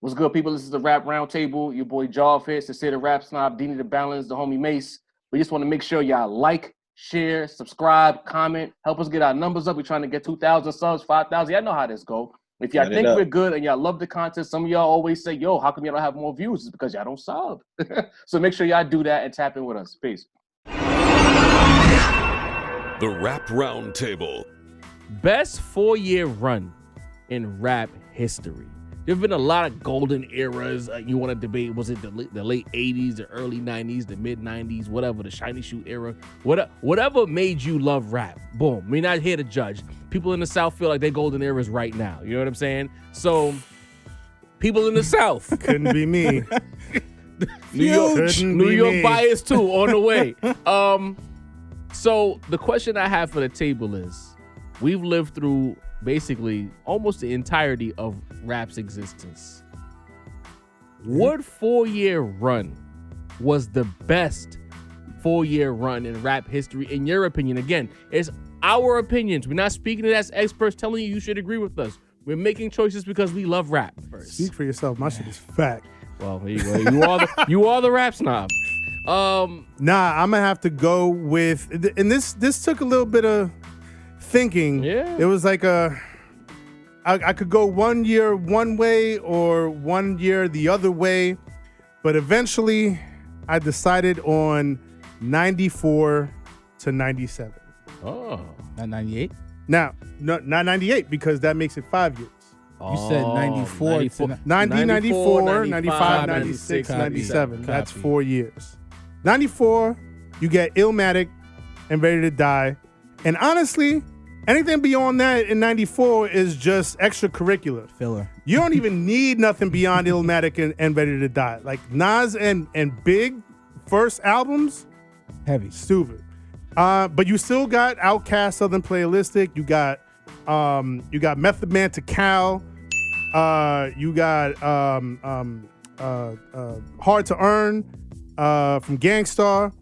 What's good, people? This is the Rap Roundtable. Your boy Jarvis, the City Rap Snob, Dini the Balance, the homie Mace. We just want to make sure y'all like, share, subscribe, comment, help us get our numbers up. We're trying to get 2,000 subs, 5,000. Y'all know how this go. If y'all think we're good and y'all love the content, some of y'all always say, yo, how come y'all don't have more views? It's because y'all don't sub. So make sure y'all do that and tap in with us. Peace. The Rap Roundtable. Best 4-year run in rap history. There have been a lot of golden eras. You want to debate, was it the late 80s, the early 90s, the mid 90s, whatever, the shiny shoe era, whatever made you love rap. Boom. We're not here to judge. People in the South feel like they're golden eras right now. You know what I'm saying? So, people in the South. Couldn't be me. New York bias too, on the way. So, the question I have for the table is, we've lived through basically almost the entirety of rap's existence. What 4-year run was the best 4-year run in rap history, in your opinion? Again, it's our opinions. We're not speaking it as experts telling you should agree with us. We're making choices because we love rap first. Speak for yourself. My shit is fact. Well, there you go. You are the rap snob. Nah, I'm gonna have to go with, and this took a little bit of thinking. Yeah. It was like I could go 1 year one way or 1 year the other way, but eventually I decided on 94 to 97. Oh. Not 98? Now, not 98 because that makes it 5 years. You said 94 to 90, 94, 95, 96, 96, 97. That's Copy. 4 years. 94, you get Illmatic and Ready to Die. And honestly, anything beyond that in 94 is just extracurricular. filler. You don't even need nothing beyond Illmatic and Ready to Die. Like Nas and Big first albums, Heavy. stupid. But you still got Outkast, Southern Playalistic. You got Method Man to Cal. You got Hard to Earn from Gangstar.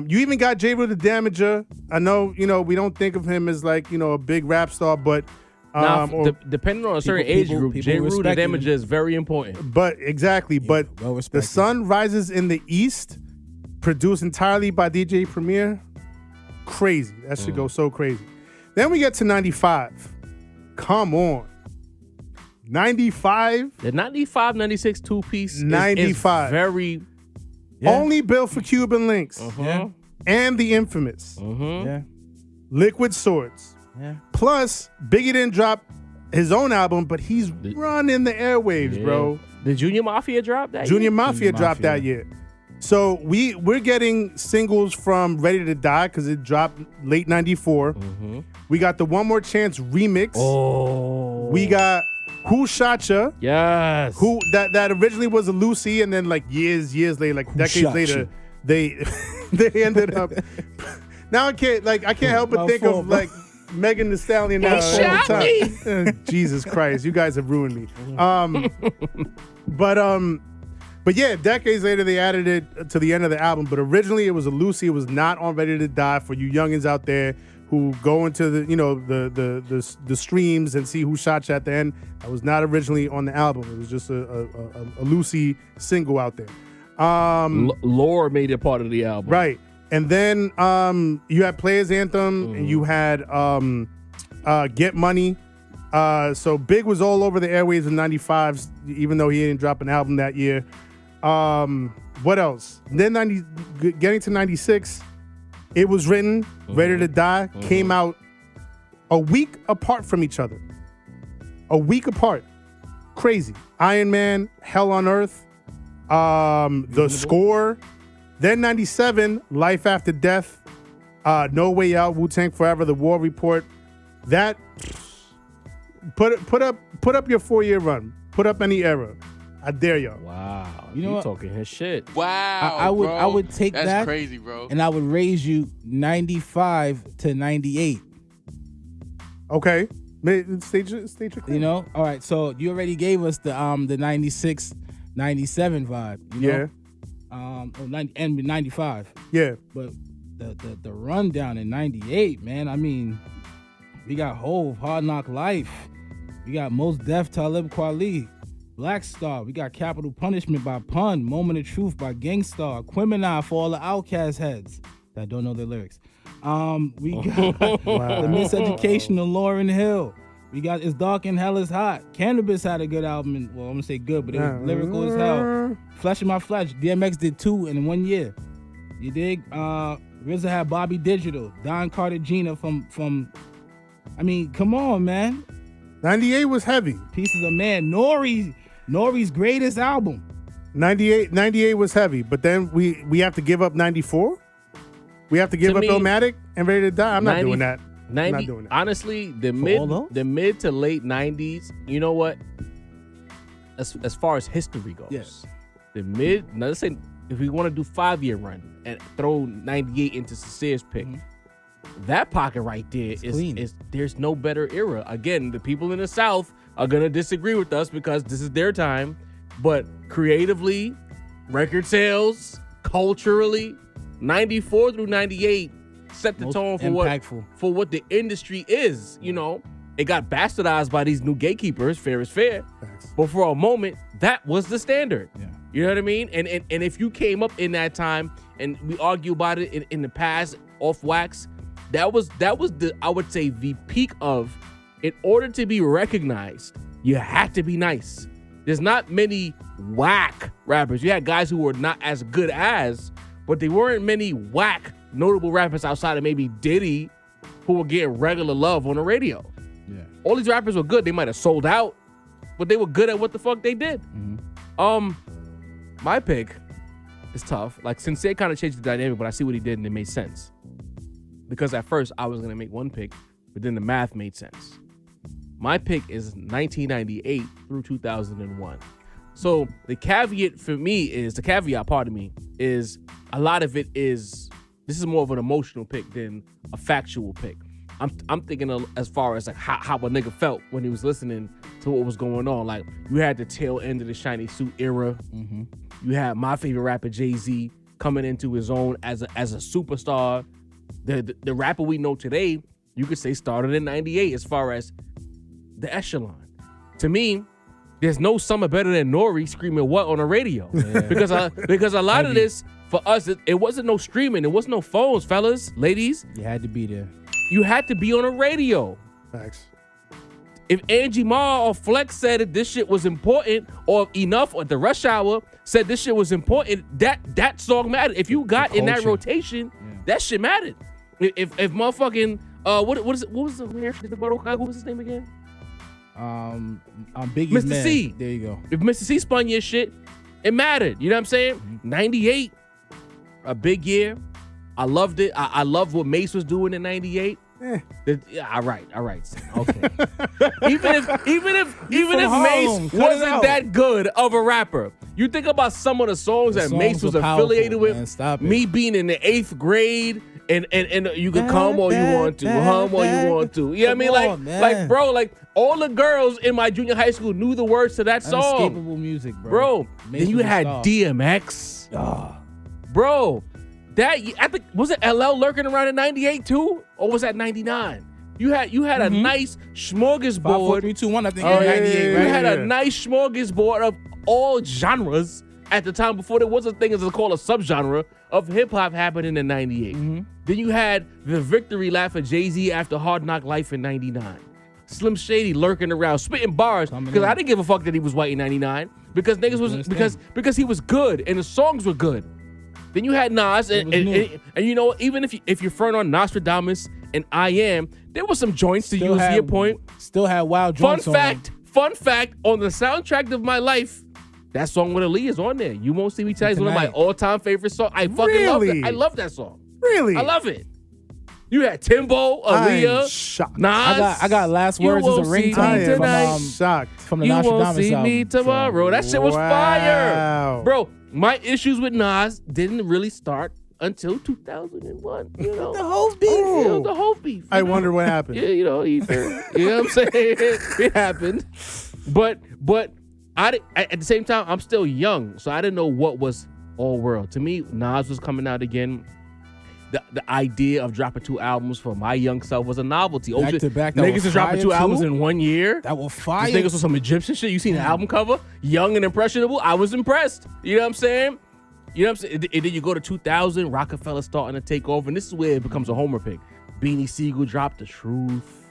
You even got J. Rue the Damager. I know, we don't think of him as like, a big rap star, but depending on a certain age group, J. Rue the Damager is very important. But exactly, but well The respected. Sun Rises in the East, produced entirely by DJ Premier. Crazy. That should go so crazy. Then we get to 95. Come on. 95. The 95, 96 two-piece 95. is very... Only built for Cuban links. Yeah. And the infamous Yeah. Liquid Swords. Yeah. Plus, Biggie didn't drop his own album, but he's running the airwaves, Yeah. bro. Did Junior Mafia drop that Junior year? Mafia dropped Mafia. that year. So we're getting singles from Ready to Die because it dropped late 94. We got the One More Chance remix. Oh. We got Who Shot Ya? Yes. Who that originally was a Lucy, and then like years later, like decades Shot later, Ya? they ended up. Now I can't help but My think fault, of bro. like Megan Thee Stallion now all shot the time. Jesus Christ, you guys have ruined me. But yeah, decades later they added it to the end of the album. But originally it was a Lucy. It was not on Ready to Die. For you youngins out there who go into the streams and see Who Shot You at the end, that was not originally on the album. It was just a Lucy single out there. Lore made it part of the album. Right. And then you had Players Anthem and you had Get Money. So Big was all over the airwaves in 95, even though he didn't drop an album that year. What else? Then getting to 96, It Was Written, Ready to Die, came out a week apart from each other. A week apart. Crazy. Iron Man, Hell on Earth, The Score. Then 97, Life After Death, No Way Out, Wu-Tang Forever, The War Report. That put up your 4-year run. Put up any era. I dare y'all. Wow. You know You what? talking his shit. Wow, I would bro. I would take That's that crazy, bro. and I would raise you 95 to 98. Okay. State your claim. You know? All right, so you already gave us the 96 97 vibe, you know? And 95. Yeah. But the rundown in 98, man, I mean, we got Hove, Hard Knock Life. We got Most Def, Talib Kweli. Black Star. We got Capital Punishment by Pun. Moment of Truth by Gangstar. Quimini for all the Outkast heads that don't know their lyrics. We got The Miseducation of Lauryn Hill. We got It's Dark and Hell is Hot. Cannabis had a good album. Well, I'm gonna say good, but it was lyrical as hell. Flesh in My Flesh. DMX did 2 in 1 year. You dig? RZA had Bobby Digital. Don Cartagena from I mean, come on, man. 98 was heavy. Pieces of Man. Nore's greatest album. 98 was heavy, but then we have to give up 94. We have to give up Illmatic and Ready to Die. I'm not doing that. 90, I'm not doing that. Honestly, the mid to late 90s, you know what? As far as history goes, now let's say if we want to do 5-year run and throw 98 into Sincere's pick, that pocket right there is there's no better era. Again, the people in the South are gonna disagree with us because this is their time, but creatively, record sales, culturally, 94 through 98 set the tone for what the industry is. You know, it got bastardized by these new gatekeepers. Fair is fair, but for a moment, that was the standard. Yeah. You know what I mean? And if you came up in that time, and we argue about it in the past off wax, that was the, I would say, the peak of, in order to be recognized, you had to be nice. There's not many whack rappers. You had guys who were not as good as, but there weren't many whack notable rappers outside of maybe Diddy who were getting regular love on the radio. Yeah. All these rappers were good. They might have sold out, but they were good at what the fuck they did. My pick is tough. Like, Sincere kind of changed the dynamic, but I see what he did and it made sense. Because at first I was going to make one pick, but then the math made sense. My pick is 1998 through 2001. So the caveat, pardon me, is a lot of it is, this is more of an emotional pick than a factual pick. I'm thinking of as far as like how a nigga felt when he was listening to what was going on. Like, you had the tail end of the Shiny Suit era. You had my favorite rapper, Jay-Z, coming into his own as a superstar. The rapper we know today, you could say started in 98 as far as the echelon. To me, there's no summer better than Nore screaming what on the radio. Yeah. Because a lot of this, for us, it wasn't no streaming. It wasn't no phones, fellas, ladies. You had to be there. You had to be on a radio. Facts. If Angie Ma or Flex said that this shit was important, or Enough or The Rush Hour said this shit was important, that song mattered. If you got in that rotation, that shit mattered. If motherfucking what was his name again? Biggie's Mr. C. There you go. If Mr. C spun your shit, it mattered. You know what I'm saying? 98, a big year. I loved it. I love what Mace was doing in 98. All right. Okay. even if Mace wasn't that good of a rapper, you think about some of the songs that Mace was affiliated with. Me being in the 8th grade, and you can come all you want to, hum all you want to. You know what I mean? Like, bro, like all the girls in my junior high school knew the words to that song. Unescapable music, bro. Then you had DMX. Bro. I think, was it LL lurking around in 98 too? Or was that 99? You had a nice smorgasbord. 5, 4, 3, 2, 1, I think. 98, right? You had a nice smorgasbord of all genres at the time, before there was a thing as called a subgenre of hip hop happening in 98. Then you had the victory lap for Jay-Z after Hard Knock Life in 99. Slim Shady lurking around, spitting bars, because I didn't give a fuck that he was white in 99, because niggas was because he was good and the songs were good. Then you had Nas, and you know, even if you're front on Nostradamus and I Am, there was some joints to use your point. Still had wild joints. Fun fact, on the soundtrack of my life, that song with Aaliyah is on there. You Won't See Me Tonight is one of my all-time favorite songs. I fucking love it. I love that song. Really? I love it. You had Timbo, Aaliyah, Nas. I got Last Words as a ringtone from the Nostradamus album. You won't see me tomorrow. That shit was fire. Bro, my issues with Nas didn't really start until 2001. You know, the whole beef. The whole beef. I wonder what happened. Yeah, you know what I'm saying? It happened. But at the same time, I'm still young, so I didn't know what was all world. To me, Nas was coming out again. the idea of dropping 2 albums for my young self was a novelty. Back shit, to back, that niggas was is dropping fire 2 albums too? in 1 year. That was fire. These niggas was some Egyptian shit. You seen the album cover? Young and impressionable. I was impressed. You know what I'm saying? You know what I'm saying? And then you go to 2000, Rockefeller starting to take over, and this is where it becomes a homer pick. Beanie Siegel dropped The Truth.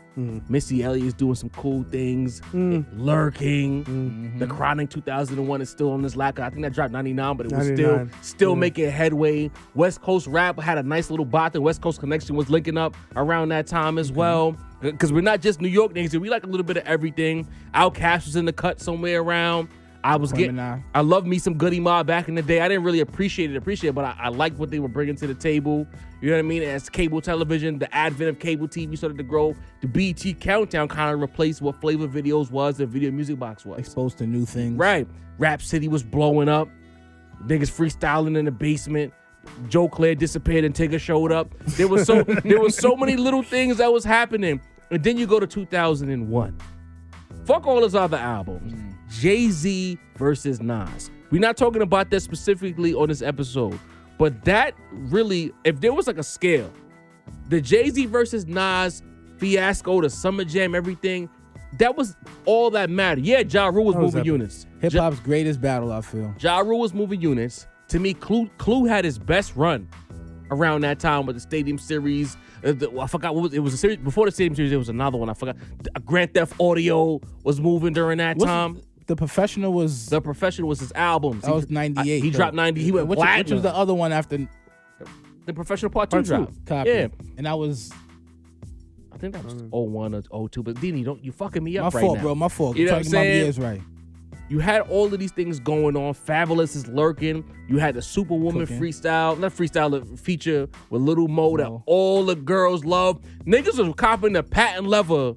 Missy Elliott's doing some cool things. Lurking. The Chronic 2001 is still on this lack. I think that dropped 99, but it was 99. still making headway. West Coast rap had a nice little bot, and West Coast Connection was linking up around that time as well. Because we're not just New York niggas, we like a little bit of everything. Outkast was in the cut somewhere around. I love me some Goody Mob back in the day. I didn't really appreciate it, but I liked what they were bringing to the table. You know what I mean? As cable television, the advent of cable TV started to grow, the BET Countdown kind of replaced what Flavor Videos was and Video Music Box was. Exposed to new things. Right. Rap City was blowing up. Niggas freestyling in the basement. Joe Claire disappeared and Tigger showed up. There was so many little things that was happening. And then you go to 2001. Fuck all his other albums. Jay-Z versus Nas. We're not talking about that specifically on this episode, but that really, if there was like a scale, the Jay-Z versus Nas fiasco, the Summer Jam, everything, that was all that mattered. Yeah, Ja Rule was moving units. Hip hop's greatest battle, I feel. Ja Rule was moving units. To me, Clue had his best run around that time with the Stadium Series. I forgot what it was a series before the Stadium Series. There was another one. I forgot. Grand Theft Audio was moving during that time. The Professional was his albums. That was 98. He dropped 90. He went platinum. Which was the other one after the Professional Part 2 dropped? Copy. Yeah, and that was. I think that was 01 or 02. But Dini, you fucking me up my right fault, now. bro. My fault. You know I'm what I'm trying to get my saying? years right. You had all of these things going on. Fabulous is lurking. You had the Superwoman freestyle, not freestyle, the feature with Little Mo that all the girls love. Niggas was copping the patent leather,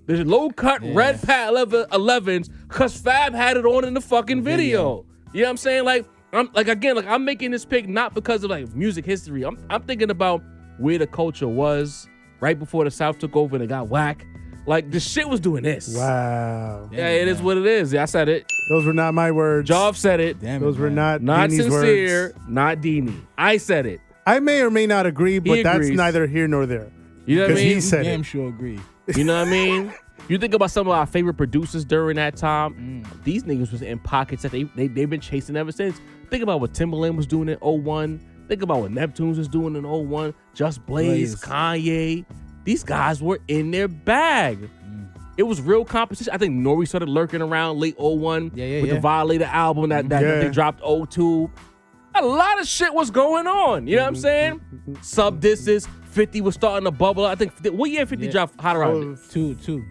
the low cut red patent leather 11s, cause Fab had it on in the fucking video. You know what I'm saying? I'm making this pick not because of like music history. I'm thinking about where the culture was right before the South took over and it got whack. Like, the shit was doing this. Wow. Yeah, it is what it is. I said it. Those were not my words. Job said it. Damn Those were not Not Deanie's sincere, words. not Deanie. I said it. I may or may not agree, but that's agrees. neither here nor there. You know what I Because mean? he said Damn it. sure agree. You know what I mean? You think about some of our favorite producers during that time. These niggas was in pockets that they've been chasing ever since. Think about what Timbaland was doing in 01. Think about what Neptunes was doing in 01. Just Blaze, Kanye. These guys were in their bag. It was real competition. I think Nore started lurking around late 01 with the Violator album that they dropped 02. A lot of shit was going on. You know what I'm saying? Sub disses. 50 was starting to bubble. I think, what year 50 dropped How to Rob? Two.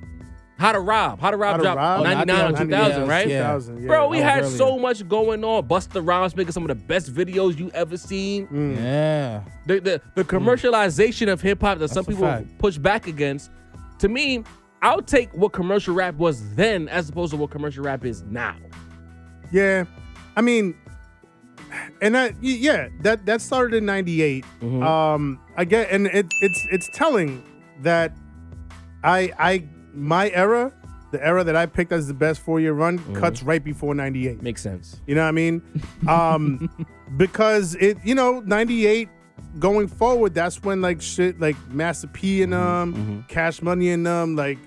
How to Rob dropped 99 or 2000, right? 2000, yeah. Bro, we had earlier. so much going on. Busta Rhymes making some of the best videos you ever seen. Yeah. The commercialization of hip hop that some a people fact. push back against. To me, I'll take what commercial rap was then as opposed to what commercial rap is now. Yeah. I mean, and that started in 98. I get, and it's telling that my era, the era that I picked as the best 4-year run, cuts right before 98. Makes sense. You know what I mean? Because 98 going forward, that's when like shit like Master P and Cash Money and like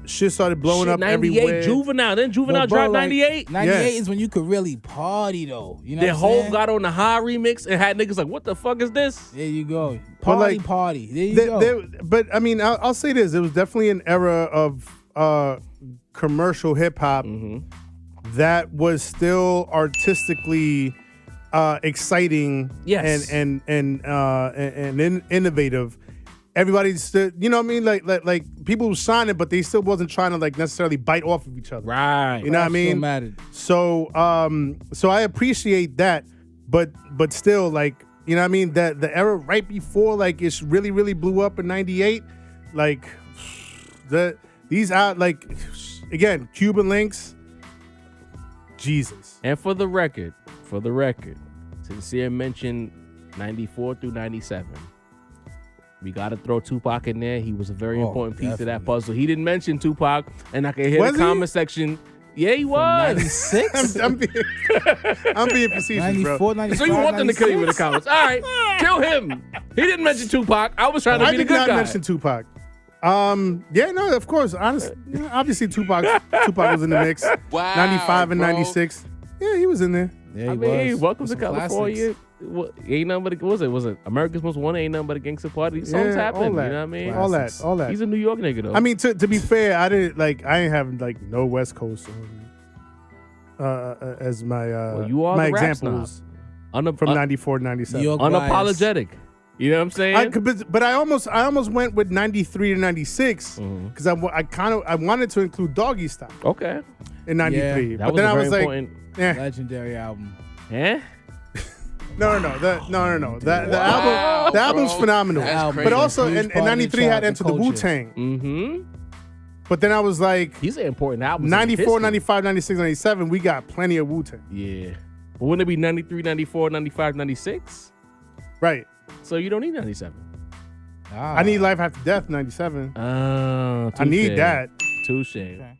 shit started blowing up 98, everywhere. Juvenile. Then Juvenile dropped 98. 98 is when you could really party though. You know Their what I'm whole saying? got on the high remix and had niggas like, what the fuck is this? There you go. But, like, Party. There you go. But I mean, I'll say this: it was definitely an era of commercial hip hop that was still artistically exciting, and innovative. Everybody's still, you know what I mean? Like people were signing, but they still wasn't trying to like necessarily bite off of each other. Right. You know what I mean? So I appreciate that, but still, like, you know what I mean? That the era right before like it's really, really blew up in 98, like these out like again, Cuban Links, Jesus. And for the record, Sincere mentioned 94 through 97. We got to throw Tupac in there. He was a very important piece of that puzzle. He didn't mention Tupac, and I can hear the comment section. Yeah, he was. 96? I'm being facetious, bro. 94, 95, So you want them to kill you in the 96? comments. All right, kill him. He didn't mention Tupac. I was trying to I be the did good not guy. mention Tupac. Yeah, no, of course. Honestly, obviously Tupac was in the mix. Wow, 95 and bro. 96. Yeah, he was in there. Yeah, I he mean, was. welcome With to some California. classics. What, ain't nothing but was it America's Most Wanted? Ain't nothing but a gangster party. Songs Yeah, happen. all You that. know what I mean? Classics. All that. He's a New York nigga though. I mean, to be fair, I ain't having like no West Coast as my well, you are my the rap examples snob. from 94 to 97. New York Unapologetic. You know what I'm saying? But I almost went with 93 to 96 because I wanted to include Doggy Style Okay. in 93. That but was then a I very was like, important. eh. Legendary album. Eh? No. The album's bro. phenomenal. That's But crazy. also Huge in part of the 93 had trap, the Enter the culture. Wu-Tang. Mm-hmm. But then I was like, These are important albums. 94, in history. 95, 96, 97, we got plenty of Wu-Tang. Yeah. But wouldn't it be 93, 94, 95, 96? Right. So you don't need 97. Ah. I need Life After Death, 97. Oh, I need that. Touche. Okay.